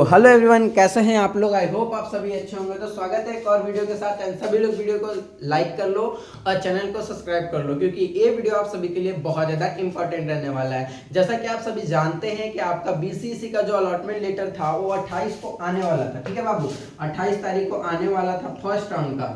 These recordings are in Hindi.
हेलो एवरीवन, कैसे हैं आप लोग। आई होप आप सभी अच्छे होंगे। तो स्वागत है एक और वीडियो के साथ। एंड सभी लोग वीडियो को लाइक कर लो और चैनल को सब्सक्राइब कर लो, क्योंकि ये वीडियो आप सभी के लिए बहुत ज़्यादा इंपॉर्टेंट रहने वाला है। जैसा कि आप सभी जानते हैं कि आपका बीसीसी का जो अलॉटमेंट लेटर था वो 28 को आने वाला था। ठीक है बाबू, 28 तारीख को आने वाला था फर्स्ट राउंड का।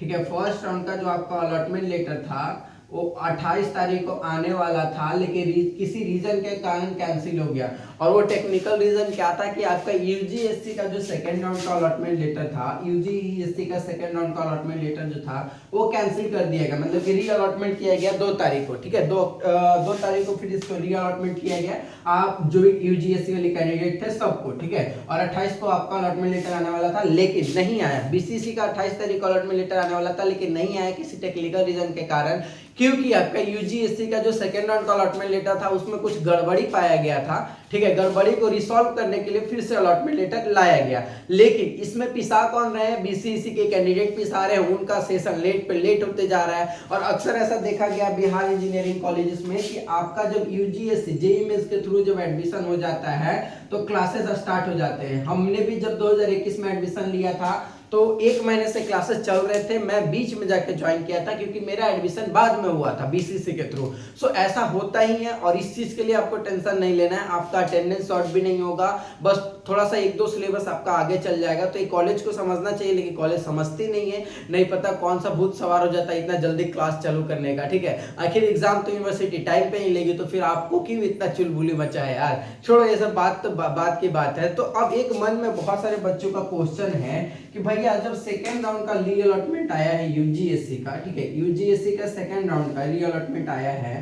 ठीक है, फर्स्ट राउंड का जो आपका अलॉटमेंट लेटर था वो 28 तारीख को आने वाला था, लेकिन किसी रीजन के कारण कैंसिल हो गया। और वो टेक्निकल रीजन क्या था कि आपका यूजीएससी का जो सेकंड राउंड का अलॉटमेंट लेटर था, यूजीएससी का सेकंड राउंड का अलॉटमेंट लेटर जो था वो कैंसिल कर दिया गया। मतलब कि री अलॉटमेंट किया गया 2 तारीख को। ठीक है, 2 तारीख को फिर इसको री अलॉटमेंट किया गया, आप जो भी यूजीएससी वाले कैंडिडेट थे सबको। ठीक है, और 28 को आपका अलॉटमेंट लेटर आने वाला था, लेकिन नहीं आया। बीसीसी का 28 तारीख को अलॉटमेंट लेटर आने वाला था, लेकिन नहीं आया किसी टेक्निकल रीजन के कारण, क्योंकि आपका यूजीएससी का जो सेकेंड राउंड का अलॉटमेंट लेटर था उसमें कुछ गड़बड़ी पाया गया था। ठीक है, गड़बड़ी को रिसॉल्व करने के लिए फिर से अलॉटमेंट लेटर लाया गया। लेकिन इसमें पिसा कौन रहे हैं, बीसीसी के कैंडिडेट पिसा रहे हैं। उनका सेशन लेट पे लेट होते जा रहा है। और अक्सर ऐसा देखा गया बिहार इंजीनियरिंग कॉलेजेस में कि आपका जब यूजीएससी जेईई मेंस के थ्रू जब एडमिशन हो जाता है तो क्लासेस स्टार्ट हो जाते हैं। हमने भी जब 2021 में एडमिशन लिया था तो 1 महीने से क्लासेस चल रहे थे। मैं बीच में जाके ज्वाइन किया था क्योंकि मेरा एडमिशन बाद में हुआ था बीसीसी के थ्रू। सो ऐसा होता ही है, और इस चीज के लिए आपको टेंशन नहीं लेना है। आपका अटेंडेंस शॉर्ट भी नहीं होगा, बस थोड़ा सा 1-2 सिलेबस आपका आगे चल जाएगा। तो ये कॉलेज को समझना चाहिए, लेकिन कॉलेज समझती नहीं है। नहीं पता कौन सा भूत सवार हो जाता है इतना जल्दी क्लास चालू करने का। ठीक है, आखिर एग्जाम तो यूनिवर्सिटी टाइम पे ही लेगी, तो फिर आपको क्यों इतना चुलबुली मचा है यार। छोड़ो ये सब बात, तो बात की बात है। तो अब एक मन में बहुत सारे बच्चों का क्वेश्चन है कि भैया जब सेकेंड राउंड का री अलॉटमेंट आया है यूजीएससी का, ठीक है, यूजीएससी का सेकेंड राउंड का री अलॉटमेंट आया है,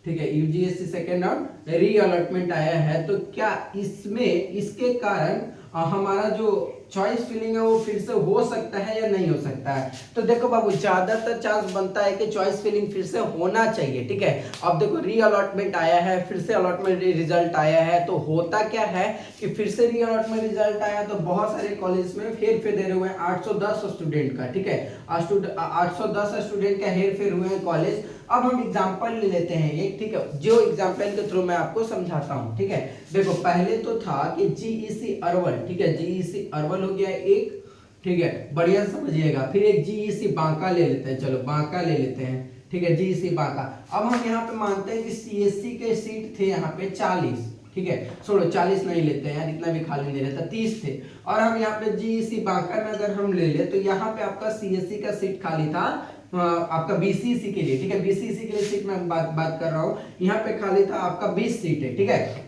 ठीक है, यूजीएससी सेकेंड राउंड री अलॉटमेंट आया है, तो क्या इसमें इसके कारण हमारा जो चॉइस फिलिंग है वो फिर से हो सकता है या नहीं हो सकता है। तो देखो बाबू, ज्यादातर चांस बनता है कि चॉइस फिलिंग फिर से होना चाहिए। ठीक है, अब देखो री अलॉटमेंट आया है, फिर से अलॉटमेंट रिजल्ट आया है, तो होता क्या है कि फिर से री अलॉटमेंट रिजल्ट आया तो बहुत सारे कॉलेज में हेर फेर दे रहे हुए हैं 810 स्टूडेंट का। ठीक है, 810 स्टूडेंट का हेर फेर हुए हैं कॉलेज। अब हम एग्जांपल ले लेते हैं एक, ठीक है, जो एग्जांपल के थ्रू मैं आपको समझाता हूं। ठीक है, देखो पहले तो था कि जीईसी अरवल, ठीक है, जीईसी अरवल हो गया एक, ठीक है, बढ़िया समझिएगा। फिर एक जीईसी बांका ले लेते हैं, चलो बांका ले लेते हैं। ठीक है, जीईसी बांका। अब हम यहाँ पे मानते हैं कि सीएससी के सीट थे यहाँ पे 40, ठीक है, छोड़ो 40 नहीं लेते हैं यार, इतना भी खाली नहीं रहता, 30 थे। और हम यहाँ पे जीईसी बांका में अगर हम ले ले तो यहाँ पे आपका सीएससी का सीट खाली था आपका बीसीसी के लिए। ठीक है, बीसीसी के लिए सीट में बात कर रहा हूँ, यहाँ पे खाली था आपका 20 सीट है। ठीक है,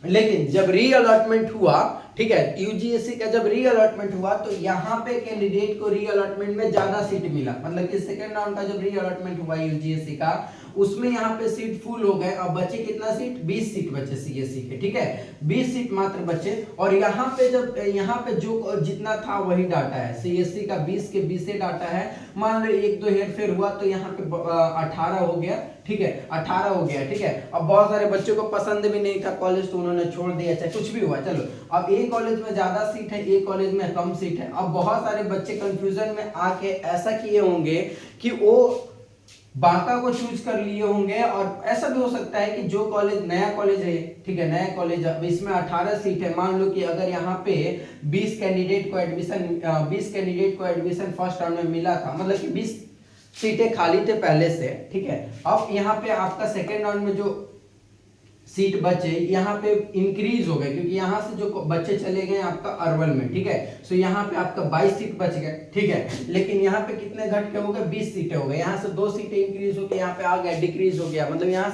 लेकिन जब री अलॉटमेंट हुआ, ठीक है, यूजीएससी का जब री अलॉटमेंट हुआ तो यहाँ पे कैंडिडेट को री अलॉटमेंट में ज्यादा सीट मिला। मतलब कि सेकंड राउंड का जब री अलॉटमेंट हुआ यूजीएससी का, उसमें यहाँ पे सीट फुल हो गए। अब बचे कितना सीट, 20 सीट बचे सीएससी के। ठीक है, 20 सीट मात्र बचे। और यहाँ पे जब यहाँ पे जो जितना था वही डाटा है, सीएससी का 20 के 20 से डाटा है। मान लो 1-2 हेरफेर हुआ तो यहाँ पे 18 हो गया। ठीक है, 18 हो गया। ठीक है, अब बहुत सारे बच्चों को पसंद भी नहीं था कॉलेज तो उन्होंने छोड़ दिया, चाहे कुछ भी हुआ। चलो, अब एक कॉलेज में ज्यादा सीट है, एक कॉलेज में कम सीट है। अब बहुत सारे बच्चे कंफ्यूजन में आके ऐसा किए होंगे कि वो बांका को चूज कर लिए होंगे। और ऐसा भी हो सकता है कि जो कॉलेज नया कॉलेज है, ठीक है, नया कॉलेज, अब इसमें 18 सीट है। मान लो कि अगर यहाँ पे 20 कैंडिडेट को एडमिशन फर्स्ट राउंड में मिला था, मतलब कि 20 सीटें खाली थे पहले से। ठीक है, अब यहाँ पे आपका सेकेंड राउंड में जो सीट बचे यहाँ पे इंक्रीज हो गए, क्योंकि यहाँ से जो बच्चे चले गए आपका अरवल में। ठीक है, सो यहाँ पे आपका 22 सीट बच गए। ठीक है, लेकिन यहाँ पे कितने घट के हो गए, 20 सीटें हो गए। यहाँ से 2 सीटें इंक्रीज हो गई, यहाँ पे आ गया डिक्रीज हो गया। मतलब यहाँ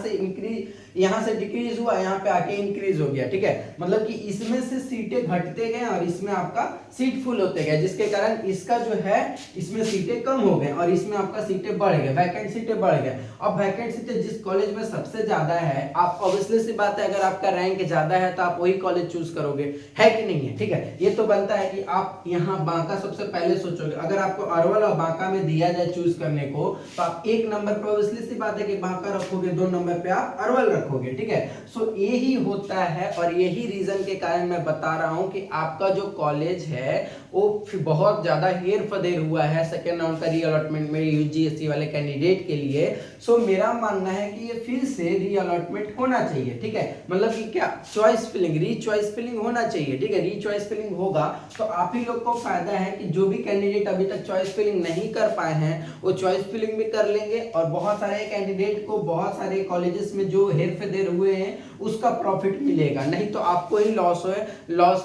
से डिक्रीज हुआ, यहाँ पे आके इंक्रीज हो गया। ठीक है, मतलब कि इसमें से सीटें घटते गए और इसमें आपका सीट फुल होते गए, जिसके कारण इसका जो है इसमें सीटें कम हो गए और इसमें आपका सीटें बढ़ गए, वैकेंट सीटें बढ़ गए। अब वैकेंट सीटें जिस कॉलेज में सबसे ज्यादा है, आप ऑब्वियसली सी बात है, अगर आपका रैंक ज्यादा है तो आप वही कॉलेज चूज करोगे, है कि नहीं है। ठीक है, ये तो बनता है कि आप यहाँ बांका सबसे पहले सोचोगे। अगर आपको अरवल और बांका में दिया जाए चूज करने को, तो आप 1 नंबर पर ऑब्वियसली सी बात है कि बांका रखोगे, 2 नंबर पे आप अरवल रखोगे। रखोगे, ठीक है। सो यही होता है और यही रीजन के कारण मैं बता रहा हूं कि आपका जो कॉलेज है वो बहुत ज्यादा हेर फेर हुआ है सेकेंड राउंड का रीअलॉटमेंट में यूजीएससी वाले कैंडिडेट के लिए। सो मेरा मानना है कि ये फिर से रीअलॉटमेंट होना चाहिए, ठीक है। मतलब कि क्या चॉइस फिलिंग, री चॉइस फिलिंग होना चाहिए, ठीक है। री चॉइस फिलिंग होगा तो आप ही लोग को फायदा है कि जो भी कैंडिडेट अभी तक चॉइस फिलिंग नहीं कर पाए हैं वो चॉइस फिलिंग भी कर लेंगे, और बहुत सारे कैंडिडेट को बहुत सारे कॉलेजेस में जो हेर फेर हुए हैं उसका प्रॉफिट मिलेगा, नहीं तो आपको ही लॉस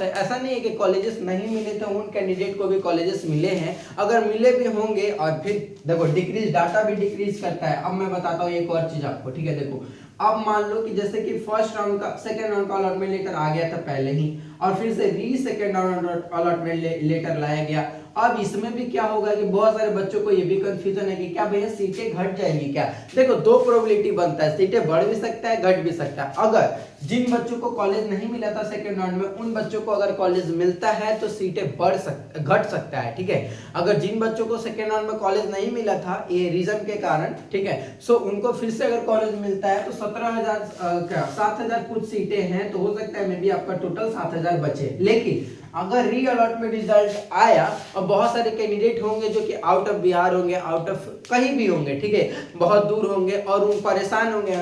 है। ऐसा नहीं है कि कॉलेजेस नहीं मिले थे, उन कैंडिडेट को भी कॉलेजेस मिले हैं, अगर मिले भी होंगे। और फिर देखो डिक्रीज डाटा भी डिक्रीज करता है। अब मैं बताता हूँ एक और चीज आपको, ठीक है। देखो अब मान लो कि जैसे कि फर्स्ट राउंड का सेकंड राउंड का अलॉटमेंट लेटर आ गया था पहले ही, और फिर से री सेकंड राउंड अलॉटमेंट लेटर लाया गया। अब इसमें भी क्या होगा कि बहुत सारे बच्चों को ये भी कंफ्यूजन है कि क्या भैया सीटें घट जाएंगी क्या। देखो दो प्रोबेबिलिटी बनता है, सीटें बढ़ भी सकता है घट भी सकता है। अगर जिन बच्चों को कॉलेज नहीं मिला था सेकंड राउंड में उन बच्चों को अगर कॉलेज मिलता है तो सीटें घट सकता है, ठीक है। अगर जिन बच्चों को सेकंड राउंड में कॉलेज नहीं मिला था ये रीजन के कारण, ठीक है, सो उनको फिर से अगर कॉलेज मिलता है तो 7,000 कुछ सीटें हैं, तो हो सकता है मे बी आपका टोटल 7,000 बचे। लेकिन अगर री अलॉटमेंट रिजल्ट आया और बहुत सारे कैंडिडेट होंगे जो कि आउट ऑफ बिहार होंगे, आउट ऑफ कहीं भी होंगे, ठीक है, बहुत दूर होंगे, और वो परेशान हो गए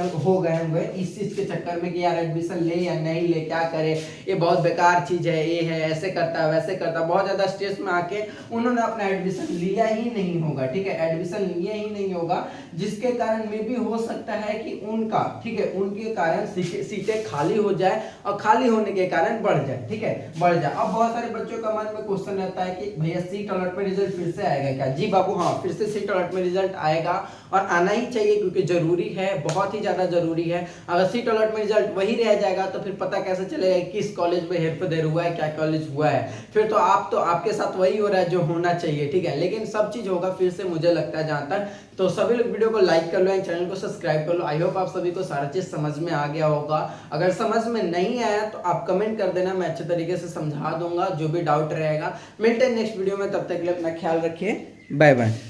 होंगे इस चीज के चक्कर में कि यार एडमिशन ले या नहीं ले, क्या करे, ये बहुत बेकार चीज है, ये है, ऐसे करता है वैसे करता, बहुत ज्यादा स्ट्रेस में आके उन्होंने अपना एडमिशन लिया ही नहीं होगा, ठीक है, एडमिशन लिया ही नहीं होगा, जिसके कारण में भी हो सकता है कि उनका, ठीक है, उनके कारण सीटें खाली हो जाए और खाली होने के कारण बढ़ जाए, ठीक है, बढ़ जाए। अब बहुत सारे बच्चों का मन में क्वेश्चन रहता है कि भैया सीट अलॉटमेंट रिजल्ट फिर से आएगा क्या। जी बाबू हाँ, फिर से सीट अलॉटमेंट रिजल्ट आएगा और आना ही चाहिए क्योंकि जरूरी है, बहुत ही ज्यादा जरूरी है। अगर सीट अलॉटमेंट रिजल्ट वही रह जाएगा तो फिर पता कैसे चलेगा किस कॉलेज में हेरफेर हुआ है, क्या कॉलेज हुआ है, फिर तो आपके साथ वही हो रहा है जो होना चाहिए, ठीक है। लेकिन सब चीज होगा फिर से, मुझे लगता है जहां तक। तो सभी लोग वीडियो को लाइक कर लो एंड चैनल को सब्सक्राइब कर लो। आई होप आप सभी को सारा चीज समझ में आ गया होगा। अगर समझ में नहीं आया तो आप कमेंट कर देना, मैं अच्छे तरीके से समझा दूंगा जो भी डाउट रहेगा। मिलते हैं नेक्स्ट वीडियो में, तब तक के लिए अपना ख्याल रखिए, बाय बाय।